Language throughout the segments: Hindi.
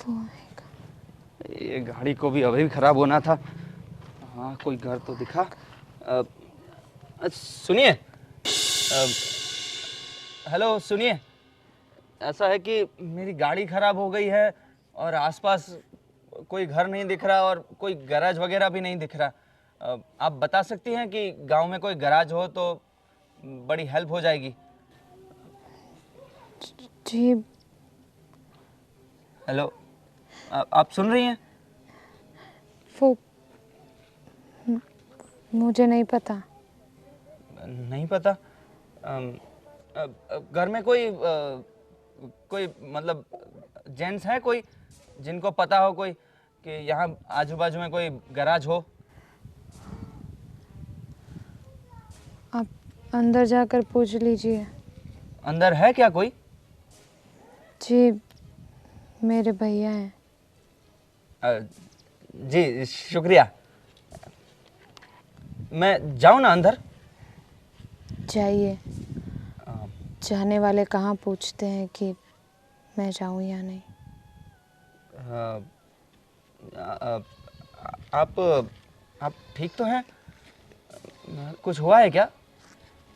वो आएगा। ये गाड़ी को भी अभी खराब होना था। हाँ, कोई घर तो दिखा। सुनिए, हेलो सुनिए, ऐसा है कि मेरी गाड़ी खराब हो गई है और आसपास कोई घर नहीं दिख रहा और कोई गैराज वगैरह भी नहीं दिख रहा। आप बता सकती हैं कि गांव में कोई गैराज हो तो बड़ी हेल्प हो जाएगी। जी। हेलो, आप सुन रही हैं? वो मुझे नहीं पता। नहीं पता? घर में कोई कोई मतलब जेंट्स है कोई जिनको पता हो कोई कि यहाँ आजू बाजू में कोई गैराज हो? आप अंदर जाकर पूछ लीजिए। अंदर है क्या कोई? जी, मेरे भैया हैं। जी शुक्रिया। मैं जाऊँ ना अंदर? जाइए। जाने वाले कहाँ पूछते हैं कि मैं जाऊँ या नहीं। आप ठीक तो हैं? कुछ हुआ है क्या?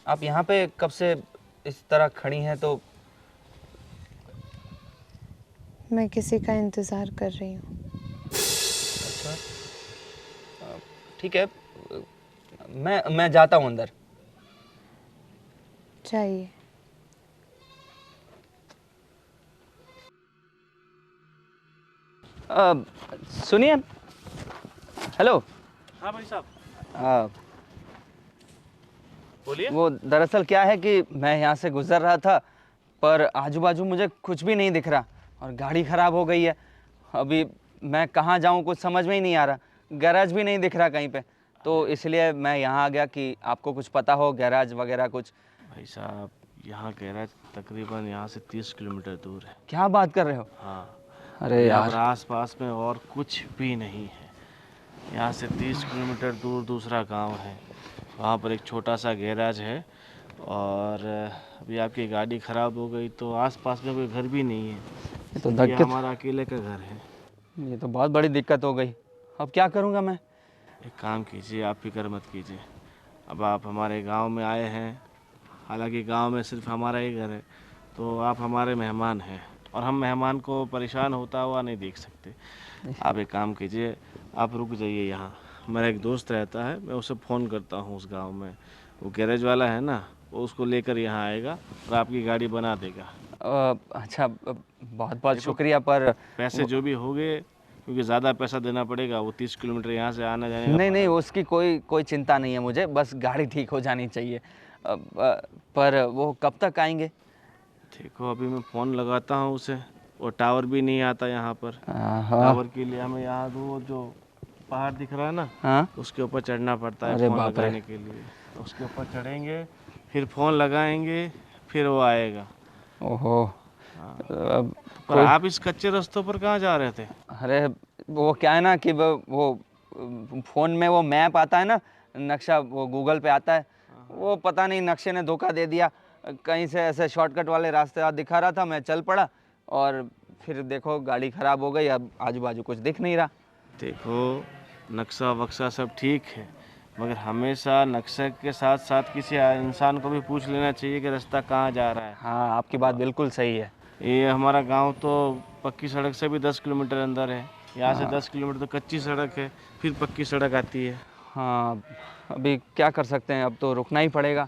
आप यहाँ पे कब से इस तरह खड़ी हैं तो? मैं किसी का इंतज़ार कर रही हूँ। अच्छा, ठीक है, मैं जाता हूँ अंदर। जाइए। सुनिए, हेलो। हाँ भाई साहब, बोलिए। वो दरअसल क्या है कि मैं यहाँ से गुजर रहा था पर आजू बाजू मुझे कुछ भी नहीं दिख रहा और गाड़ी ख़राब हो गई है। अभी मैं कहाँ जाऊँ कुछ समझ में ही नहीं आ रहा। गैराज भी नहीं दिख रहा कहीं पे, तो इसलिए मैं यहाँ आ गया कि आपको कुछ पता हो गैराज वगैरह कुछ। भाई साहब, यहाँ गैराज तकरीबन यहाँ से 30 किलोमीटर दूर है। क्या बात कर रहे हो? हाँ, अरे यहाँ यार, पर आस पास में और कुछ भी नहीं है। यहाँ से 30 किलोमीटर दूर दूसरा गांव है, वहाँ पर एक छोटा सा गैराज है। और अभी आपकी गाड़ी ख़राब हो गई तो आस पास में कोई घर भी नहीं है। ये तो ये हमारा अकेले का घर है। ये तो बहुत बड़ी दिक्कत हो गई। अब क्या करूँगा मैं? एक काम कीजिए, आप फिक्र मत कीजिए। अब आप हमारे गांव में आए हैं, हालांकि गांव में सिर्फ हमारा ही घर है, तो आप हमारे मेहमान हैं और हम मेहमान को परेशान होता हुआ नहीं देख सकते। आप एक काम कीजिए, आप रुक जाइए यहाँ। मेरा एक दोस्त रहता है, मैं उसे फ़ोन करता हूँ उस गांव में। वो गैरेज वाला है ना, वो उसको लेकर यहाँ आएगा और आपकी गाड़ी बना देगा। अच्छा, बहुत बहुत शुक्रिया। पर पैसे जो भी होंगे, क्योंकि ज़्यादा पैसा देना पड़ेगा, वो 30 किलोमीटर यहाँ से आना जाने का। नहीं नहीं, उसकी कोई कोई चिंता नहीं है मुझे, बस गाड़ी ठीक हो जानी चाहिए। पर वो कब तक आएंगे? देखो, अभी मैं फ़ोन लगाता हूँ उसे, वो टावर भी नहीं आता यहाँ पर। हाँ टावर के लिए हमें यहाँ वो जो पहाड़ दिख रहा है ना, हाँ। उसके ऊपर चढ़ना पड़ता है अरे फ़ोन बाप रे। लगाने के लिए। तो उसके ऊपर चढ़ेंगे, फिर फ़ोन लगाएंगे, फिर वो आएगा। ओहो। पर आप इस कच्चे रास्तों पर कहाँ जा रहे थे? अरे वो क्या है ना कि वो फ़ोन में वो मैप आता है ना, नक्शा वो गूगल पे आता है, वो पता नहीं नक्शे ने धोखा दे दिया। कहीं से ऐसे शॉर्टकट वाले रास्ते दिखा रहा था, मैं चल पड़ा और फिर देखो गाड़ी ख़राब हो गई। अब आजू बाजू कुछ दिख नहीं रहा। देखो, नक्शा वक्शा सब ठीक है, मगर हमेशा नक्शे के साथ साथ किसी इंसान को भी पूछ लेना चाहिए कि रास्ता कहाँ जा रहा है। हाँ, आपकी बात बिल्कुल सही है। ये हमारा गांव तो पक्की सड़क से भी 10 किलोमीटर अंदर है। यहाँ से 10 किलोमीटर तो कच्ची सड़क है, फिर पक्की सड़क आती है। हाँ, अभी क्या कर सकते हैं, अब तो रुकना ही पड़ेगा।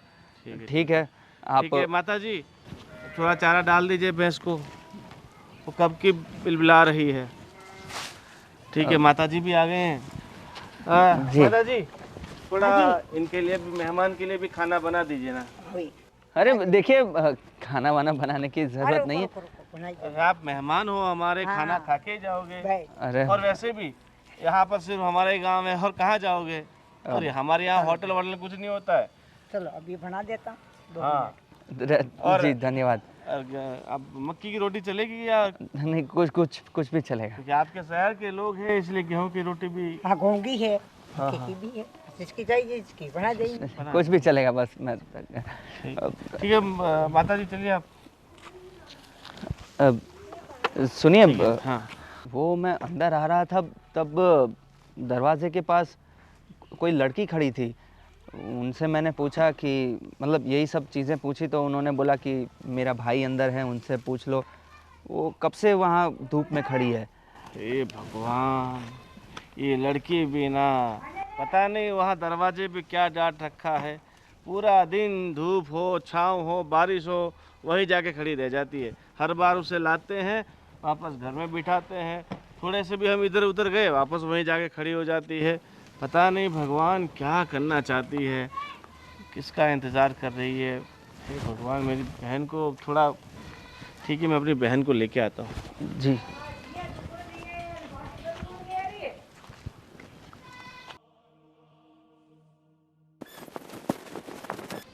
ठीक है आप। ठीक है माता जी, थोड़ा चारा डाल दीजिए भैंस को, वो कब की बिलबिला रही है। ठीक है, माता जी भी आ गए हैं। जी। माता जी, थोड़ा इनके लिए भी, मेहमान के लिए भी खाना बना दीजिए ना। अरे देखिए, खाना वाना बनाने की जरूरत नहीं है। अरे आप मेहमान हो हमारे, खाना खा के जाओगे। अरे और वैसे भी यहाँ पर सिर्फ हमारे ही गांव है, और कहाँ जाओगे? और हमारे यहाँ होटल वोटल कुछ नहीं होता है। चलो अभी बना देता हूँ। हाँ, जी धन्यवाद। अब मक्की की रोटी चलेगी या? नहीं, कुछ कुछ कुछ भी चलेगा। क्योंकि आपके शहर के लोग हैं, इसलिए गेहूं की रोटी भी। हाँ, घोंगी है, मक्के की भी है, जिसकी चाहिए इसकी बना देंगे। कुछ भी चलेगा बस मैं। ठीक है माता जी, चलिए आप। सुनिए, हाँ वो मैं अंदर आ रहा था तब दरवाजे के पास कोई लड़की खड़ी थी। उनसे मैंने पूछा कि मतलब यही सब चीज़ें पूछी तो उन्होंने बोला कि मेरा भाई अंदर है, उनसे पूछ लो। वो कब से वहाँ धूप में खड़ी है। हे भगवान, ये लड़की भी ना, पता नहीं वहाँ दरवाजे पे क्या डांट रखा है। पूरा दिन धूप हो, छाँव हो, बारिश हो, वहीं जाके खड़ी रह जाती है। हर बार उसे लाते हैं, वापस घर में बिठाते हैं, थोड़े से भी हम इधर उधर गए वापस वहीं जाके खड़ी हो जाती है। पता नहीं भगवान क्या करना चाहती है, किसका इंतज़ार कर रही है। हे भगवान, मेरी बहन को थोड़ा, ठीक है मैं अपनी बहन को लेके आता हूँ। जी।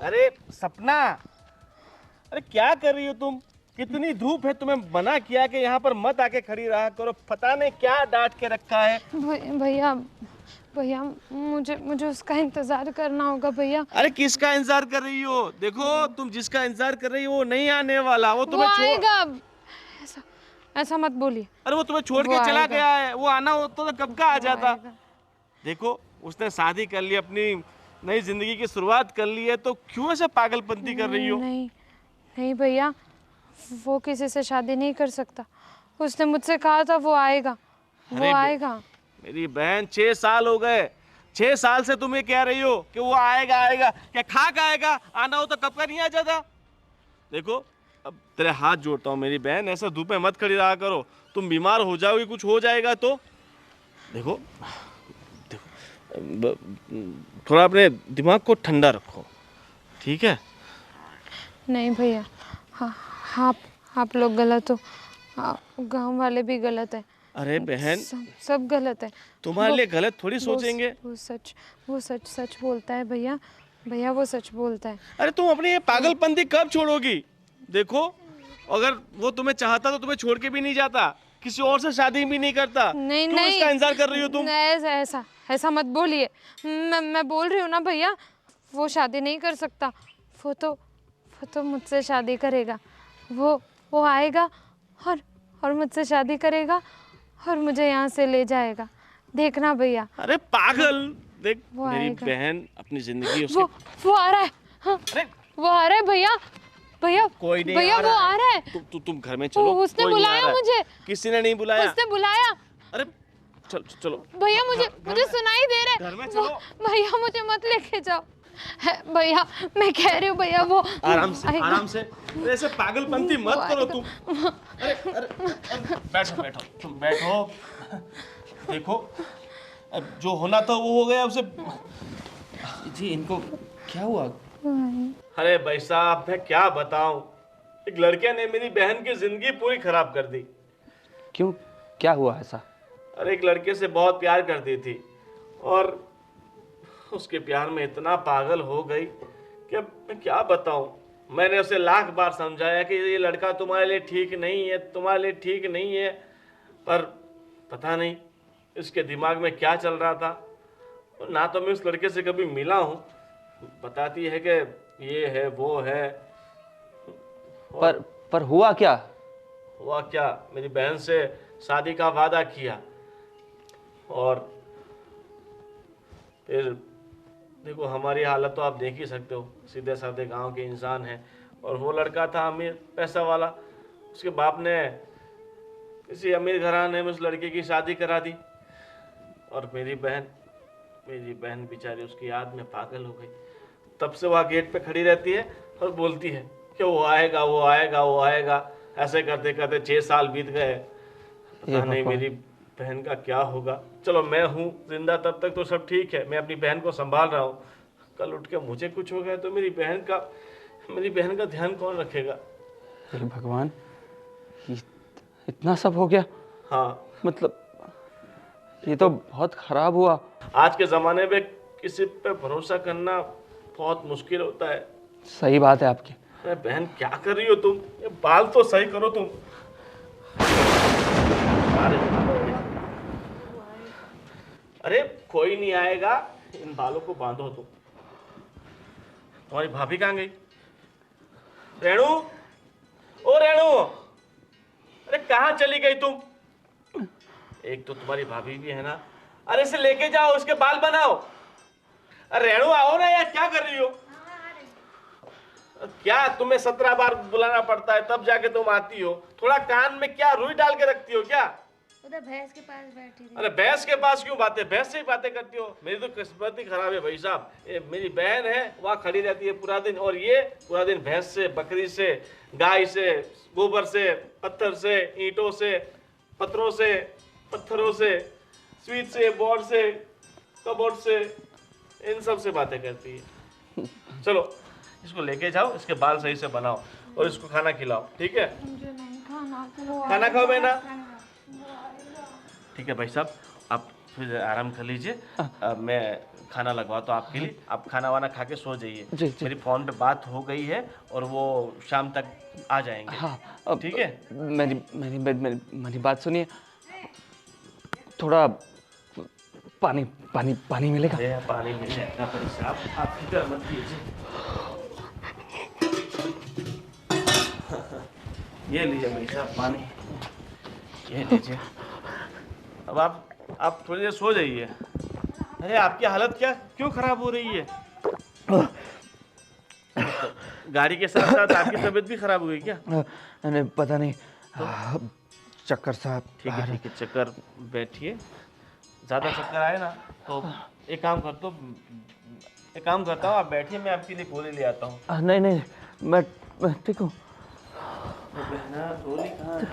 अरे सपना, अरे क्या कर रही हो तुम? कितनी धूप है, तुम्हें मना किया कि यहाँ पर मत आके खड़ी रहा करो। पता नहीं क्या डांट के रखा है। भैया भैया मुझे उसका इंतजार करना होगा भैया। अरे किसका इंतजार कर रही हो? देखो तुम जिसका इंतजार कर रही हो वो नहीं आने वाला, वो तुम्हें छोड़, आएगा। ऐसा मत बोलिए। अरे वो तुम्हें छोड़ के चला गया है। वो आना होता तो कब का आ जाता। देखो उसने शादी कर ली, अपनी नई जिंदगी की शुरुआत कर ली है, तो क्यों ऐसे पागलपंती कर रही हो? नहीं भैया, वो किसी से शादी नहीं कर सकता। उसने मुझसे कहा था वो आएगा, वो आएगा। मेरी बहन 6 साल हो गए, 6 साल से तुम ये कह रही हो कि वो आएगा आएगा। क्या खाक आएगा? आना हो तो कब का नहीं आ जाता। देखो अब तेरे हाथ जोड़ता हूँ मेरी बहन, ऐसा धूप में मत खड़ी रहा करो। तुम बीमार हो जाओगी, कुछ हो जाएगा तो। देखो थोड़ा अपने दिमाग को ठंडा रखो, ठीक है? नहीं भैया, आप लोग गलत हो, गांव वाले भी गलत है। अरे बहन, सब गलत है। तुम्हारे लिए गलत थोड़ी सोचेंगे। वो सच बोलता है भैया, वो सच बोलता है। अरे तुम अपनी ये पागलपंती कब छोड़ोगी? देखो अगर वो तुम्हें चाहता तो तुम्हें छोड़ के भी नहीं जाता, किसी और से शादी भी नहीं करता। नहीं क्यों इसका इंतजार कर रही हो तुम? ऐसा मत बोलिए। मैं बोल रही हूँ ना भैया, वो शादी नहीं कर सकता। वो तो मुझसे शादी करेगा। वो आएगा और मुझसे शादी करेगा और मुझे यहाँ से ले जाएगा। देखना भैया। अरे पागल, देख मेरी आएगा। बहन अपनी जिंदगी उसकी। वो आ रहा है। हाँ, अरे वो आ रहा है भैया। कोई नहीं भैया, वो आ रहा है। तुम घर में चलो। उसने बुलाया मुझे। किसी ने नहीं बुलाया। उसने बुलाया। अरे चलो भैया, मुझे सुनाई दे रहा है। घर में चलो। भैया मुझे मत लेके जाओ भैया, मैं कह रही हूँ भैया, वो आराम से ऐसे पागलपंती मत करो तुम। अरे बैठो तुम बैठो। देखो अब जो होना था वो हो गया। उसे जी इनको क्या हुआ? अरे भाई साहब मैं क्या बताऊं, एक लड़के ने मेरी बहन की जिंदगी पूरी खराब कर दी। क्यों, क्या हुआ ऐसा? अरे एक लड़के से बहुत प्यार करती थी और उसके प्यार में इतना पागल हो गई कि अब मैं क्या बताऊं। मैंने उसे लाख बार समझाया कि ये लड़का तुम्हारे लिए ठीक नहीं है, तुम्हारे लिए ठीक नहीं है, पर पता नहीं इसके दिमाग में क्या चल रहा था। और ना तो मैं उस लड़के से कभी मिला हूँ, बताती है कि ये है वो है। पर हुआ क्या? हुआ क्या, मेरी बहन से शादी का वादा किया और फिर देखो हमारी हालत तो आप देख ही सकते हो, सीधे साधे गांव के इंसान हैं और वो लड़का था अमीर पैसा वाला। उसके बाप ने किसी अमीर घराने में उस लड़के की शादी करा दी और मेरी बहन बेचारी उसकी याद में पागल हो गई। तब से वह गेट पे खड़ी रहती है और बोलती है कि वो आएगा वो आएगा वो आएगा। ऐसे करते करते 6 साल बीत गए, पता नहीं मेरी बहन का क्या होगा। चलो मैं हूँ जिंदा तब तक तो सब ठीक है, मैं अपनी बहन को संभाल रहा हूँ। कल उठ के मुझे कुछ हो गया तो मेरी बहन का ध्यान कौन रखेगा? हे भगवान, इतना सब हो गया? हाँ मतलब ये तो बहुत खराब हुआ। आज के ज़माने में किसी पे भरोसा करना बहुत मुश्किल होता है। सही बात है आपकी। अरे बहन क्या कर रही हो तुम? ये बाल तो सही करो तुम। अरे कोई नहीं आएगा, इन बालों को बांधो तुम। तुम्हारी भाभी कहाँ गई? रेणु, ओ रेणु, अरे कहाँ चली गई तुम? एक तो तुम्हारी भाभी भी है ना। अरे इसे लेके जाओ, उसके बाल बनाओ। अरे रेणु आओ ना यार, क्या कर रही हो? क्या तुम्हें 17 बार बुलाना पड़ता है तब जाके तुम आती हो? थोड़ा कान में क्या रुई डाल के रखती हो क्या? उधर भैंस के पास बैठी थी। अरे भैंस के पास क्यों बातें, भैंस से ही बातें करती हो? मेरी तो किस्मत ही खराब है भाई साहब। ये मेरी बहन है, वहाँ खड़ी रहती है पूरा दिन, और ये पूरा दिन भैंस से, बकरी से, गाय से, गोबर से, पत्थर से, ईंटों से, पत्थरों से, पत्थरों से, स्विच से, बोर्ड से, कबोर्ड से, इन सब से बातें करती है। चलो इसको लेके जाओ, इसके बाल सही से बनाओ और इसको खाना खिलाओ, ठीक है? मुझे नहीं खाना, खाना खाओ बेटा। ठीक है भाई साहब, आप फिर आराम कर लीजिए। मैं खाना लगवाता हूँ आपके लिए। आप खाना वाना खा के सो जाइए। जी, जी। मेरी फोन पे बात हो गई है और वो शाम तक आ जाएंगे। हाँ, ठीक है? मेरी मेरी मेरी मेरी बात सुनिए, थोड़ा पानी पानी पानी मिलेगा? अरे पानी मिल जाएगा भाई साहब, आप फिक्र मत कीजिए। ये लीजिए भाई साहब पानी, ये लीजिए। अब आप थोड़ी देर सो जाइए। अरे आपकी हालत क्या क्यों खराब हो रही है? गाड़ी के साथ साथ आपकी तबीयत भी खराब हो गई क्या? नहीं पता नहीं, चक्कर साहब। ठीक है, चक्कर, बैठिए। ज़्यादा चक्कर आए ना तो एक काम करता हूँ, आप बैठिए, मैं आपके लिए गोली ले आता हूँ। नहीं नहीं, मैं ठीक हूँ। गोली कहाँ है?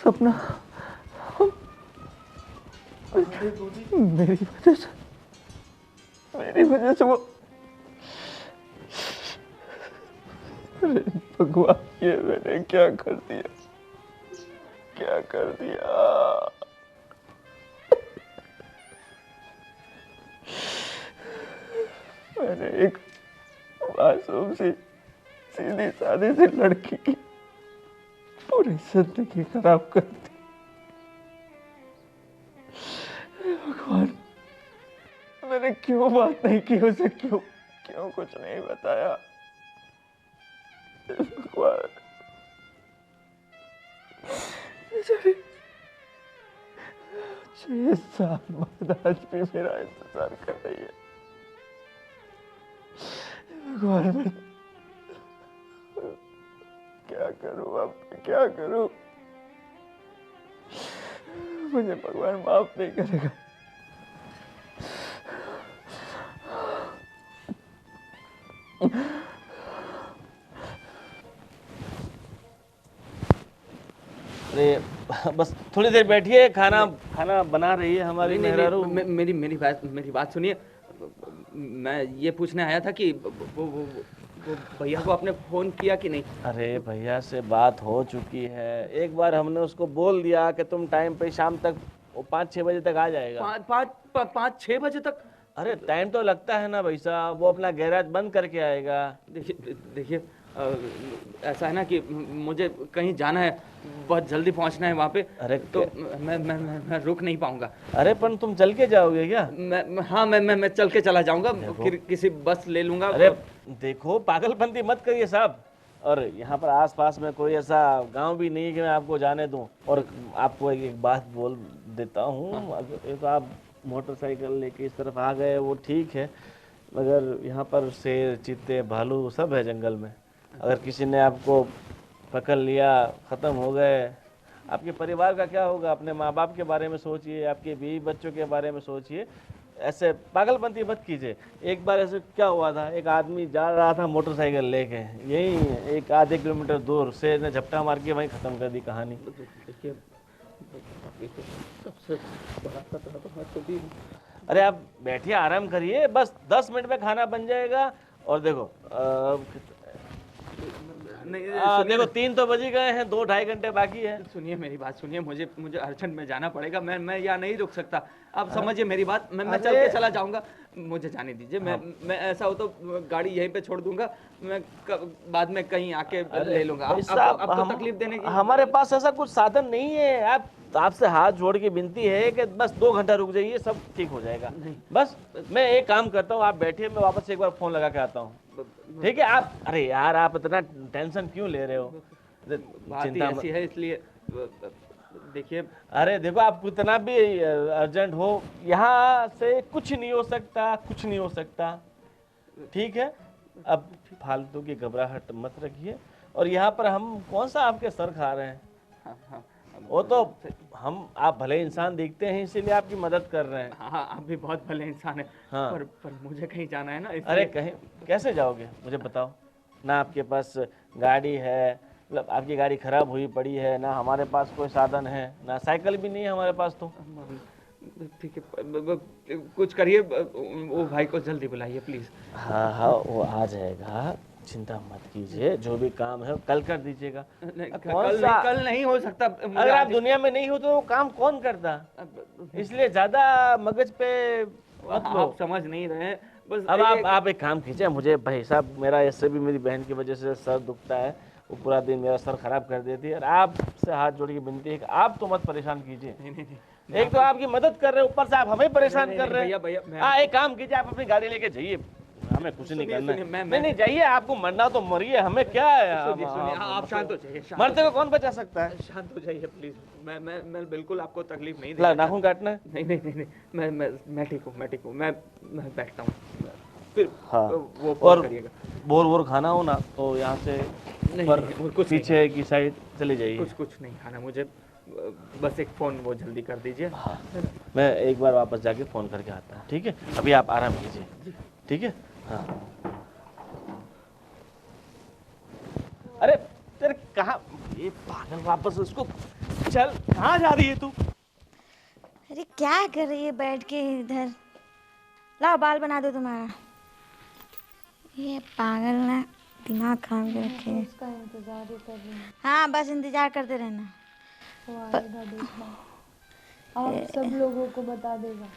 सपना मेरी वजह से वो, अरे भगवान, ये मैंने क्या कर दिया, क्या कर दिया? मैंने एक मासूम सी सीधी सादी सी लड़की की पूरी जिंदगी खराब कर दी। भगवान, मैंने क्यों बात नहीं की उसे, क्यों कुछ नहीं बताया? भगवान, बेचारी 6 साल बाद आज भी मेरा इंतजार कर रही है। भगवान, मैं क्या करूं, अब क्या करूं? मुझे भगवान माफ नहीं करेगा। अरे बस थोड़ी देर बैठिए, खाना बना रही है हमारी मेहरारू। मेरी बात सुनिए, मैं ये पूछने आया था कि वो भैया को आपने फोन किया कि नहीं? अरे भैया से बात हो चुकी है, एक बार हमने उसको बोल दिया कि तुम टाइम पे शाम तक, वो 5-6 बजे तक आ जाएगा। 5-6 बजे तक? अरे टाइम तो लगता है ना भाई साहब, वो अपना गैराज बंद करके आएगा। देखिए, ऐसा है ना कि मुझे कहीं जाना है, बहुत जल्दी पहुंचना है वहाँ पे। अरे तो मैं रुक नहीं पाऊंगा। अरे पर तुम चल के जाओगे क्या? मैं चल के चला जाऊंगा, फिर किसी बस ले लूंगा। अरे देखो, पागलपंती मत करिए साहब। और यहाँ पर आसपास में कोई ऐसा गांव भी नहीं है कि मैं आपको जाने दूं। और आपको एक बात बोल देता हूँ, अगर तो आप मोटरसाइकिल लेके इस तरफ आ गए वो ठीक है, मगर यहाँ पर शेर, चीते, भालू सब है जंगल में। अगर किसी ने आपको पकड़ लिया, ख़त्म हो गए। आपके परिवार का क्या होगा? अपने माँ बाप के बारे में सोचिए, आपके बीवी बच्चों के बारे में सोचिए। ऐसे पागलपंती मत कीजिए। एक बार ऐसे क्या हुआ था, एक आदमी जा रहा था मोटरसाइकिल लेके, यही एक आधे किलोमीटर दूर, शेर ने झपटा मार के वहीं ख़त्म कर दी कहानी। देखिए, सबसे बड़ा खतरा तो है तो भी। अरे आप बैठिए, आराम करिए, बस 10 मिनट में खाना बन जाएगा। और देखो देखो 3 तो बज गए हैं, 2-2.5 घंटे बाकी है। सुनिए मेरी बात सुनिए, मुझे अर्जेंट में जाना पड़ेगा। मैं यहाँ नहीं रुक सकता, आप समझिए मेरी बात। मैं चल के चला जाऊंगा, मुझे जाने दीजिए। मैं ऐसा हो तो गाड़ी यहीं पे छोड़ दूंगा, मैं बाद में कहीं आके ले लूंगा। आपको तकलीफ देने की हमारे पास ऐसा कुछ साधन नहीं है। आपसे हाथ जोड़ के विनती है कि बस 2 घंटा रुक जाइए, सब ठीक हो जाएगा। बस मैं एक काम करता हूँ, आप बैठिए, मैं वापस एक बार फोन लगा के आता हूँ, ठीक है? आप, अरे यार, आप इतना टेंशन क्यों ले रहे हो? बात ही चिंता ऐसी है, इसलिए देखिए। अरे देखो, आप कितना भी अर्जेंट हो, यहाँ से कुछ नहीं हो सकता, कुछ नहीं हो सकता, ठीक है। अब फालतू की घबराहट मत रखिए। और यहाँ पर हम कौन सा आपके सर खा रहे हैं? हाँ हाँ वो तो हम, आप भले इंसान दिखते हैं इसीलिए आपकी मदद कर रहे हैं। हाँ, आप भी बहुत भले इंसान हैं। हाँ। पर मुझे कहीं जाना है ना, अरे कहीं कैसे जाओगे मुझे बताओ? ना आपके पास गाड़ी है, मतलब आपकी गाड़ी खराब हुई पड़ी है, ना हमारे पास कोई साधन है, ना साइकिल भी नहीं है हमारे पास। तो ठीक है, कुछ करिए, वो भाई को जल्दी बुलाइए प्लीज। हाँ हाँ, वो आ जाएगा, चिंता मत कीजिए। जो भी काम है वो कल कर दीजिएगा। कल नहीं हो सकता। अगर आप दुनिया में नहीं हो तो वो काम कौन करता? इसलिए ज्यादा मगज पे मत लो। आप समझ नहीं रहे हैं बस। अब आप एक काम कीजिए, मुझे भाई साहब, मेरा ऐसे भी मेरी बहन की वजह से सर दुखता है, वो पूरा दिन मेरा सर खराब कर देती है। और आपसे हाथ जोड़ के विनती है कि आप तो मत परेशान कीजिए। एक तो आपकी मदद कर रहे हैं, ऊपर से आप हमें परेशान कर रहे हैं। भैया एक काम कीजिए, आप अपनी गाड़ी लेके जाइए, हमें कुछ नहीं करना है। नहीं जाइए, आपको मरना तो मरिए, हमें क्या है। आप शांत हो जाइए। मरते को कौन बचा सकता है? शांत हो जाइए प्लीज। मैं बिल्कुल आपको तकलीफ नहीं ला, दूंगा। नाखून काटना है? नहीं, मैं ठीक हूँ। मैं बैठता हूँ। फिर हाँ, वो और करिएगा। बोर खाना हो ना तो यहाँ से पर कुछ पीछे की साइड चले जाइए। कुछ नहीं खाना मुझे, बस एक फ़ोन वो जल्दी कर दीजिए। हाँ, मैं एक बार वापस जाके फ़ोन करके आता हूँ, ठीक है? अभी आप आराम कीजिए, ठीक है? हाँ। अरे तेरे कहाँ, ये पागल, वापस उसको चल, कहाँ जा रही है तू? अरे क्या कर रही है बैठ के इधर? लाओ बाल बना दो तुम्हारा। ये पागल ना दिमाग खराब कर रखे है। उसका इंतजार ही कर रही हूँ, हाँ बस इंतजार करते रहना। वो आएगा देखना, आप सब लोगों को बता देगा।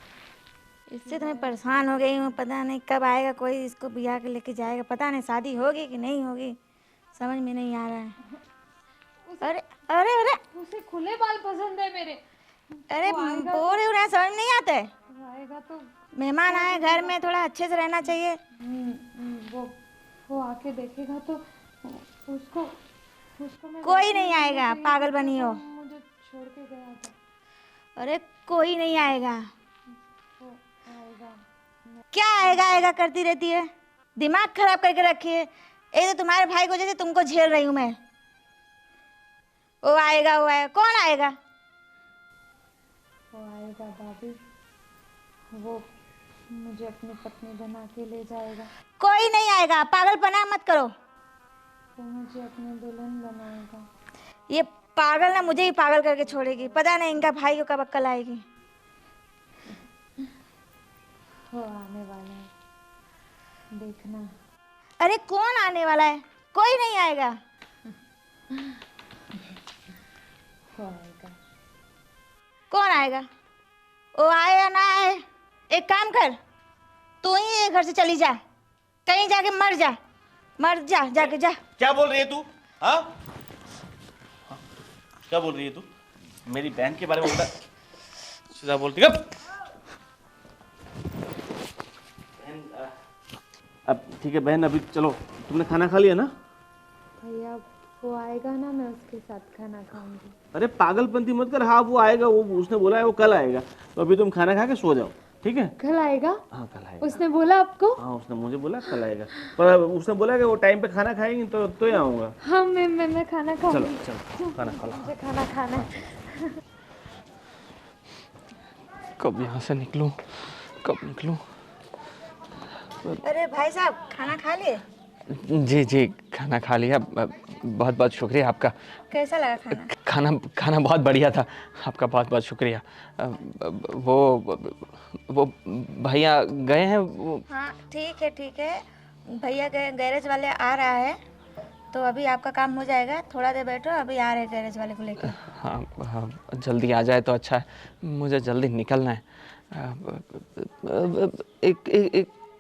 इससे तो मैं परेशान हो गई हूँ, पता नहीं कब आएगा कोई इसको बिया के लेके जाएगा। पता नहीं शादी होगी कि नहीं होगी, समझ में नहीं आ रहा है। अरे अरे अरे उसे खुले बाल पसंद है मेरे। अरे बोल रही हूँ ना, समझ नहीं आता है। आएगा तो मेहमान आए घर में, थोड़ा अच्छे से रहना चाहिए। वो आके देखेगा तो उसको मैं कोई नहीं आएगा, पागल बनी हो। मुझे छोड़ के गया था। अरे कोई नहीं आएगा। वो आएगा। क्या आएगा आएगा करती रहती है, दिमाग खराब करके रखी है। एक तो तुम्हारे भाई को जैसे तुमको झेल रही हूँ मैं। वो आएगा, कौन आएगा? वो आएगा भाभी, वो मुझे अपनी पत्नी बना के ले जाएगा। कोई नहीं आएगा, पागलपना मत करो। वो मुझे अपनी दुल्हन बनाएगा। ये पागल ना मुझे ही पागल करके छोड़ेगी। पता नहीं इनका भाई को कब अक्ल आएगी। वो आने वाला है, देखना। अरे कौन आने वाला है? कोई नहीं आएगा। वो आएगा। कौन आएगा? वो आए या ना आए, एक काम कर, तू ही ये घर से चली जा, कहीं जाके मर जा, जाके जा। क्या बोल रही है तू? हाँ, क्या बोल रही है तू? मेरी बहन के बारे में उल्टा सीधा बोलती है। अब ठीक है बहन, अभी चलो, तुमने खाना खा लिया ना? भैया वो आएगा ना, मैं उसके साथ खाना खाऊंगी। अरे पागलपंती मत कर। हाँ वो आएगा, वो उसने बोला है वो कल आएगा, तो अभी तुम खाना खा के सो जाओ, ठीक है? कल आएगा? हाँ कल आएगा। उसने बोला आपको? हाँ उसने मुझे बोला कल आएगा, पर उसने बोला कि वो टाइम पे खाना खाएंगे तो ही आऊँगा। हाँ मैं खाना चलो खाऊंगी। चलो खाना खा लो। मुझे खाना खाना है। कब यहाँ से निकलूं, कब निकलूं? अरे भाई साहब खाना खा लिए? जी खाना खा लिया। बहुत बहुत शुक्रिया आपका। कैसा लगा खाना? खाना बहुत बढ़िया था, आपका बहुत बहुत शुक्रिया। वो भैया गए हैं वो। हाँ ठीक है, भैया गैरेज वाले आ रहा है, तो अभी आपका काम हो जाएगा। थोड़ा देर बैठो, अभी आ रहे हैं गैरेज वाले को लेकर। हाँ जल्दी आ जाए तो अच्छा है, मुझे जल्दी निकलना है।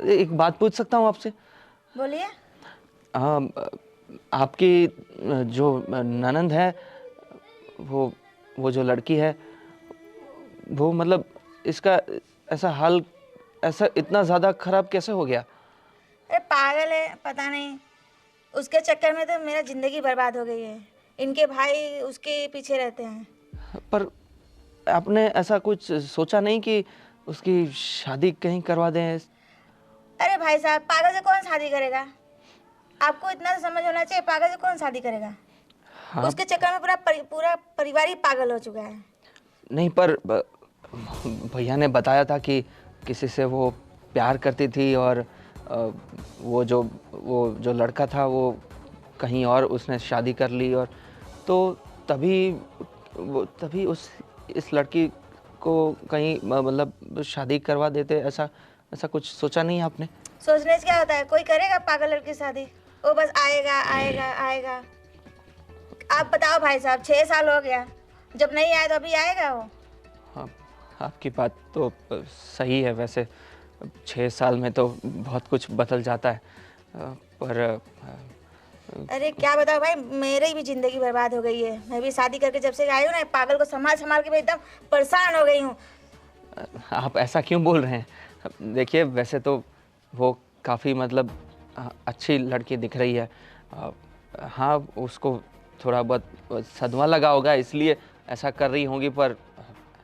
एक बात पूछ सकता हूँ आपसे? बोलिए। आपकी जो ननंद है, वो जो लड़की है, वो मतलब इसका ऐसा हाल, ऐसा इतना ज़्यादा खराब कैसे हो गया? अरे पागल है, पता नहीं, उसके चक्कर में तो मेरा ज़िंदगी बर्बाद हो गई है। इनके भाई उसके पीछे रहते हैं। पर आपने ऐसा कुछ सोचा नहीं कि उसकी शादी कहीं करवा दें? अरे भाई साहब, पागल से कौन शादी करेगा? आपको इतना तो समझ होना चाहिए, पागल से कौन शादी करेगा? हाँ। उसके चक्कर में पूरा परिवार ही पागल हो चुका है। नहीं, पर भैया ने बताया था कि किसी से वो प्यार करती थी और वो जो लड़का था वो कहीं और उसने शादी कर ली, और तो तभी इस लड़की को कहीं मतलब शादी करवा देते। ऐसा कुछ सोचा नहीं आपने? सोचने से क्या होता है? कोई करेगा पागल लड़की की शादी? वो बस आएगा आएगा आएगा। आप बताओ भाई साहब, 6 साल हो गया, जब नहीं आया तो अभी आएगा वो? हाँ, आपकी बात तो सही है। वैसे 6 साल में तो बहुत कुछ बदल जाता है, पर अरे क्या बताओ भाई, मेरी भी जिंदगी बर्बाद हो गई है। मैं भी शादी करके जब से आई हूँ ना, पागल को संभाल के मैं एकदम परेशान हो गई हूँ। आप ऐसा क्यों बोल रहे हैं? देखिए, वैसे तो वो काफ़ी मतलब अच्छी लड़की दिख रही है। हाँ, उसको थोड़ा बहुत सदमा लगा होगा इसलिए ऐसा कर रही होंगी, पर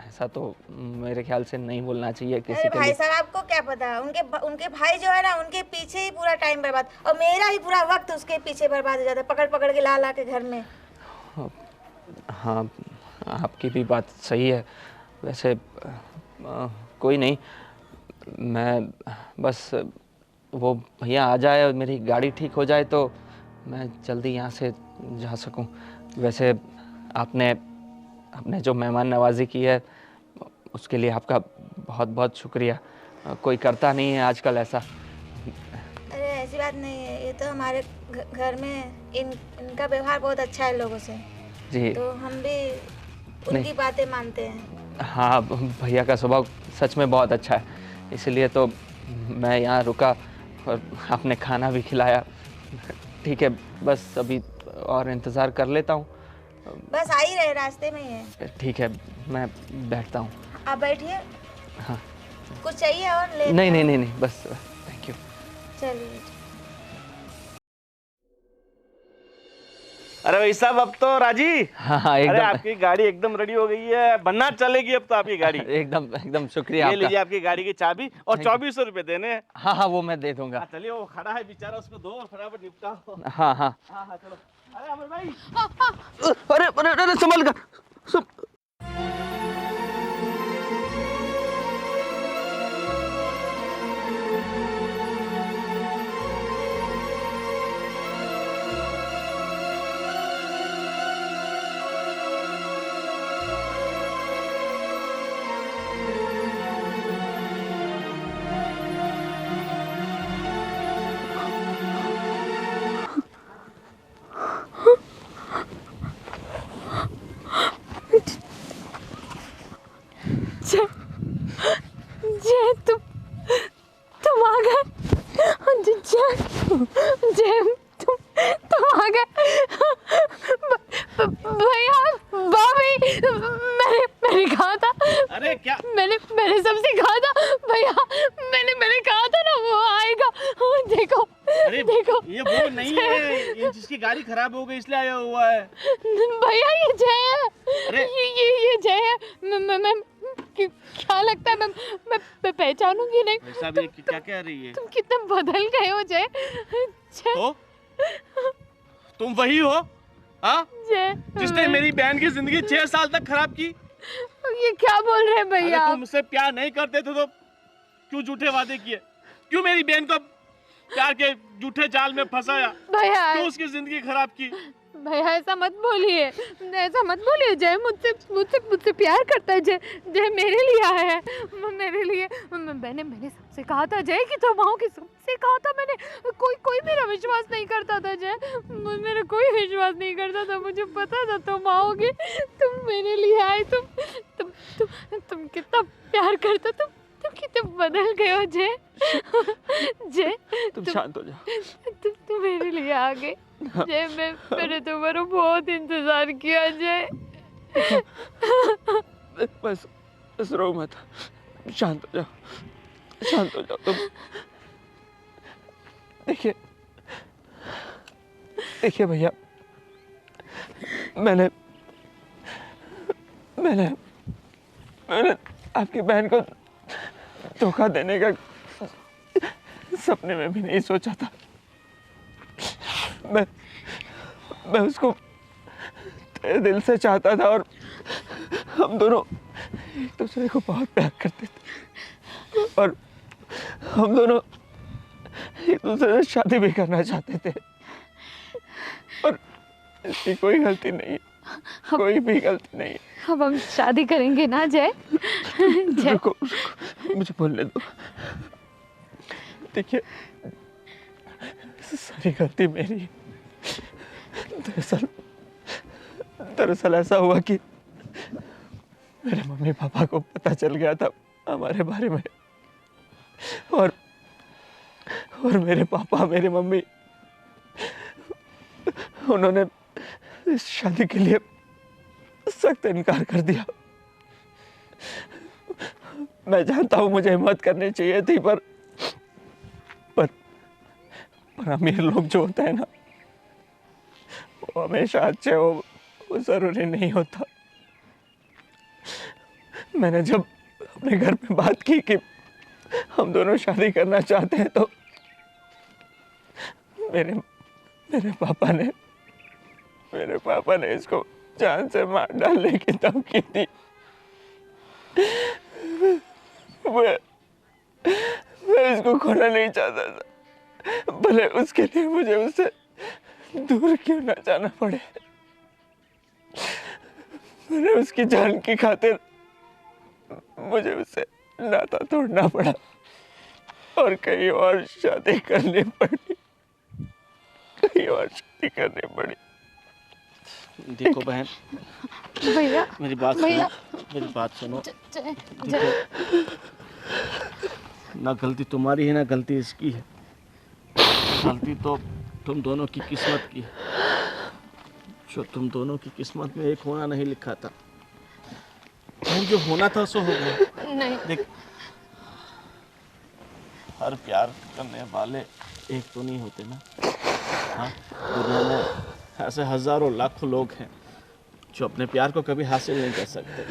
ऐसा तो मेरे ख्याल से नहीं बोलना चाहिए किसी अरे के भाई लिए। साहब, आपको क्या पता? उनके भाई जो है ना, उनके पीछे ही पूरा टाइम बर्बाद, और मेरा ही पूरा वक्त उसके पीछे बर्बाद हो जाता है, पकड़ पकड़ के ला के घर में। हाँ, आपकी भी बात सही है। वैसे कोई नहीं, मैं बस वो भैया आ जाए और मेरी गाड़ी ठीक हो जाए तो मैं जल्दी यहाँ से जा सकूँ। वैसे आपने जो मेहमान नवाजी की है उसके लिए आपका बहुत बहुत शुक्रिया। कोई करता नहीं है आजकल ऐसा। अरे ऐसी बात नहीं है, ये तो हमारे घर में इनका व्यवहार बहुत अच्छा है लोगों से, जी। तो हम भी उनकी बातें मानते हैं। हाँ, भैया का स्वभाव सच में बहुत अच्छा है, इसलिए तो मैं यहाँ रुका और आपने खाना भी खिलाया। ठीक है, बस अभी और इंतज़ार कर लेता हूँ। बस आ ही रहे, रास्ते में ही है। ठीक है, मैं बैठता हूँ। आप बैठिए। हाँ। कुछ चाहिए और ले? नहीं, बस थैंक यू। चलिए। अरे भाई साहब, अब तो राजी। हाँ, अरे एकदम आपकी गाड़ी एकदम रेडी हो गई है, बनना चलेगी अब तो आपकी गाड़ी। एकदम शुक्रिया ये आपका। लीजिए आपकी गाड़ी की चाबी, और Thank you. 2400 रुपए देने हैं। हाँ, वो मैं दे दूंगा। चलिए, वो खड़ा है बेचारा, उसको दो और फटाफट निपटाओ। हाँ। हाँ, चलो। अरे अमर भाई, अरे संभल कर। जय तुम आ गए। जय तुम आ गए। भैया, भाभी, मैंने कहा था। अरे क्या? मैंने सबसे कहा था भैया, मैंने कहा था ना वो आएगा। देखो, अरे देखो, ये वो नहीं है, ये जिसकी गाड़ी खराब हो गई इसलिए आया हुआ है। भैया ये जय है। अरे ये जय है। मैं क्या लगता है मैं पहचानूंगी नहीं। भाई साहब, ये क्या कह रही है? तुम कितने बदल गए हो जय। तो तुम वही हो, हाँ, जय, जिसने मेरी बहन की जिंदगी 6 साल तक खराब की? ये क्या बोल रहे हैं अरे भैया? तुम मुझसे प्यार नहीं करते थे तो क्यों झूठे वादे किए? क्यों मेरी बहन को प्यार के झूठे जाल में फंसाया? भैया, क्यों उसकी जिंदगी खराब की? भैया ऐसा मत बोलिए, ऐसा मत बोलिए। जय मुझसे प्यार करता है। जय मेरे लिए आया है, मेरे लिए। मैंने सबसे कहा था जय कि तुम आओगे, सबसे कहा था मैंने। कोई मेरा विश्वास नहीं करता था जय, मेरा कोई विश्वास नहीं करता था। मुझे पता था तुम आओगे, तुम मेरे लिए आए। तुम कितना प्यार करता, तुम कितने बदल गए हो जय। जय, तुम शांत हो जाओ। तुम मेरे लिए आ गए जय। मैंने तुम्हारा बहुत इंतजार किया जय। बस रो मत, शांत हो जाओ तुम। देखिए भैया, मैंने मैंने मैंने आपकी बहन को धोखा देने का सपने में भी नहीं सोचा था। मैं उसको तेरे दिल से चाहता था और हम दोनों एक दूसरे को बहुत प्यार करते थे और हम दोनों एक दूसरे से शादी भी करना चाहते थे और इसकी कोई गलती नहीं है, कोई भी गलती नहीं है। अब हम शादी करेंगे ना जय? जय रुको, मुझे बोलने दो। देखिए, सारी गलती मेरी है। दरअसल ऐसा हुआ कि मेरे मम्मी पापा को पता चल गया था हमारे बारे में और मेरे पापा मेरी मम्मी उन्होंने इस शादी के लिए सख्त इनकार कर दिया। मैं जानता हूँ मुझे हिम्मत करनी चाहिए थी पर अमीर लोग जो होते हैं ना वो हमेशा अच्छे हो वो जरूरी नहीं होता। मैंने जब अपने घर में बात की कि हम दोनों शादी करना चाहते हैं तो मेरे पापा ने इसको जान से मार डालने की धमकी दी। मैं इसको खोना नहीं चाहता था, भले उसके लिए मुझे उससे दूर क्यों ना जाना पड़े। मैंने उसकी जान की खातिर मुझे उससे नाता तोड़ना पड़ा और कहीं और शादी करनी पड़ी। देखो बहन, भैया मेरी बात सुनो। देखो, ना गलती तुम्हारी है ना गलती इसकी है, गलती तो तुम दोनों की किस्मत की है। जो तुम दोनों की किस्मत में एक होना नहीं लिखा था, जो होना था सो हो गया। नहीं, देख, हर प्यार करने वाले एक तो नहीं होते ना। हाँ, दुनिया में ऐसे हजारों लाखों लोग हैं जो अपने प्यार को कभी हासिल नहीं कर सकते।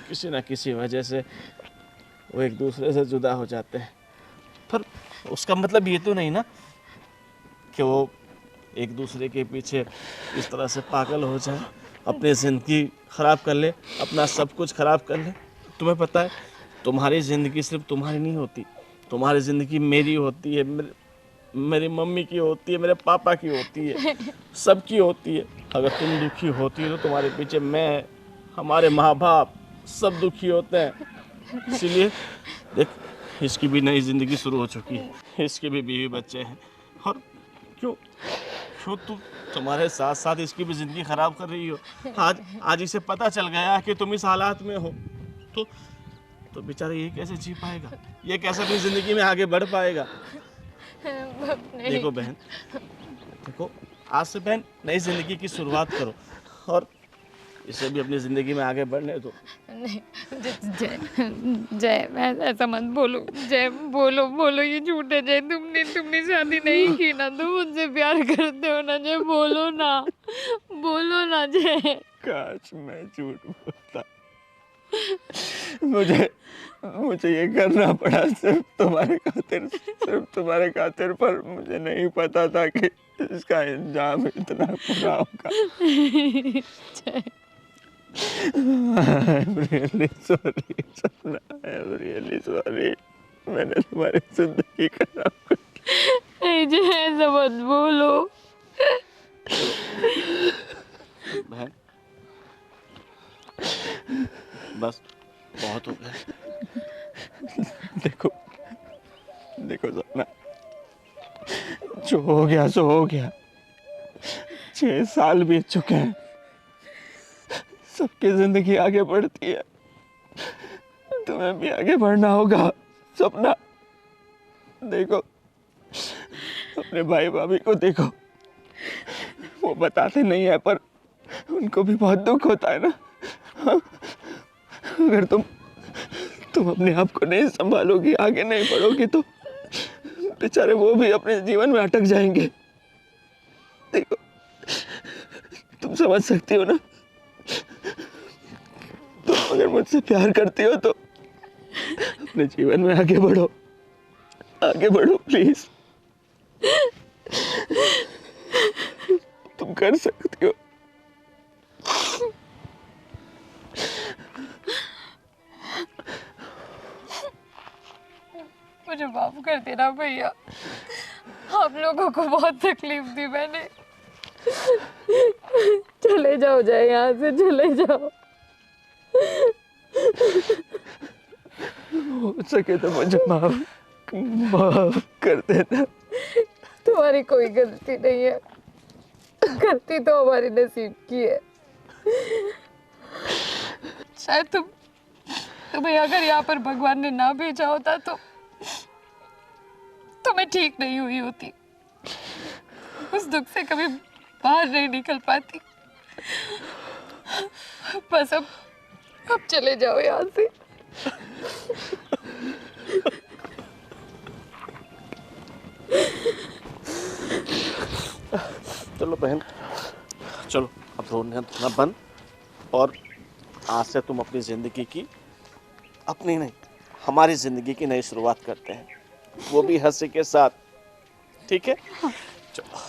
किसी ना किसी वजह से वो एक दूसरे से जुदा हो जाते हैं। पर उसका मतलब ये तो नहीं ना कि वो एक दूसरे के पीछे इस तरह से पागल हो जाए, अपनी ज़िंदगी ख़राब कर ले, अपना सब कुछ ख़राब कर ले। तुम्हें पता है, तुम्हारी ज़िंदगी सिर्फ तुम्हारी नहीं होती, तुम्हारी ज़िंदगी मेरी होती है, मेरी मम्मी की होती है, मेरे पापा की होती है, सबकी होती है। अगर तुम दुखी होती हो तो तुम्हारे पीछे मैं, हमारे माँ बाप सब दुखी होते हैं। इसीलिए देख, इसकी भी नई ज़िंदगी शुरू हो चुकी है, इसके भी बीवी बच्चे हैं और क्यों तुम्हारे साथ साथ इसकी भी ज़िंदगी ख़राब कर रही हो। आज इसे पता चल गया कि तुम इस हालात में हो तो बेचारा ये कैसे जी पाएगा, ये कैसे अपनी ज़िंदगी में आगे बढ़ पाएगा। देखो बहन, देखो आज से बहन नई ज़िंदगी की शुरुआत करो और इसे भी अपनी ज़िंदगी में आगे बढ़ने दो। नहीं जय, जय ऐसा मत बोलो। जय बोलो ये झूठ है। जय तुमने शादी नहीं की ना, तुम मुझसे प्यार करते हो ना। जय बोलो ना जय। काश मैं झूठ बोलता। मुझे ये करना पड़ा सिर्फ तुम्हारे खातिर, पर मुझे नहीं पता था कि इसका इंजाम इतना बुरा होगा। I'm really sorry, सपना। I'm really sorry, मैंने तुम्हारी जिंदगी खराब कर दी। जय ऐसा मत बोलो। बहन बस बहुत हो गया। देखो सपना, जो हो गया सो हो गया। 6 साल बीत चुके हैं, सबकी जिंदगी आगे बढ़ती है, तुम्हें भी आगे बढ़ना होगा सपना। देखो अपने भाई भाभी को देखो, वो बताते नहीं है पर उनको भी बहुत दुख होता है ना। अगर तुम अपने आप को नहीं संभालोगी, आगे नहीं बढ़ोगी तो बेचारे वो भी अपने जीवन में अटक जाएंगे। देखो तुम समझ सकती हो ना, तुम अगर मुझसे प्यार करती हो तो अपने जीवन में आगे बढ़ो, आगे बढ़ो प्लीज। तुम कर सकती हो। मुझे माफ कर देना भैया, आप लोगों को बहुत तकलीफ दी मैंने। चले जाओ, जाए यहाँ से चले जाओ। हो सके तो मुझे माफ कर देना। तुम्हारी कोई गलती नहीं है, गलती तो हमारे नसीब की है। शायद तुम्हें अगर यहाँ पर भगवान ने ना भेजा होता तो तुम्हें ठीक नहीं हुई होती, उस दुख से कभी बाहर नहीं निकल पाती। बस अब चले जाओ यहाँ से। चलो बहन, चलो अब रोना धोना बंद, और आज से तुम अपनी ज़िंदगी की, अपनी नहीं हमारी ज़िंदगी की नई शुरुआत करते हैं, वो भी हंसी के साथ, ठीक है? चलो।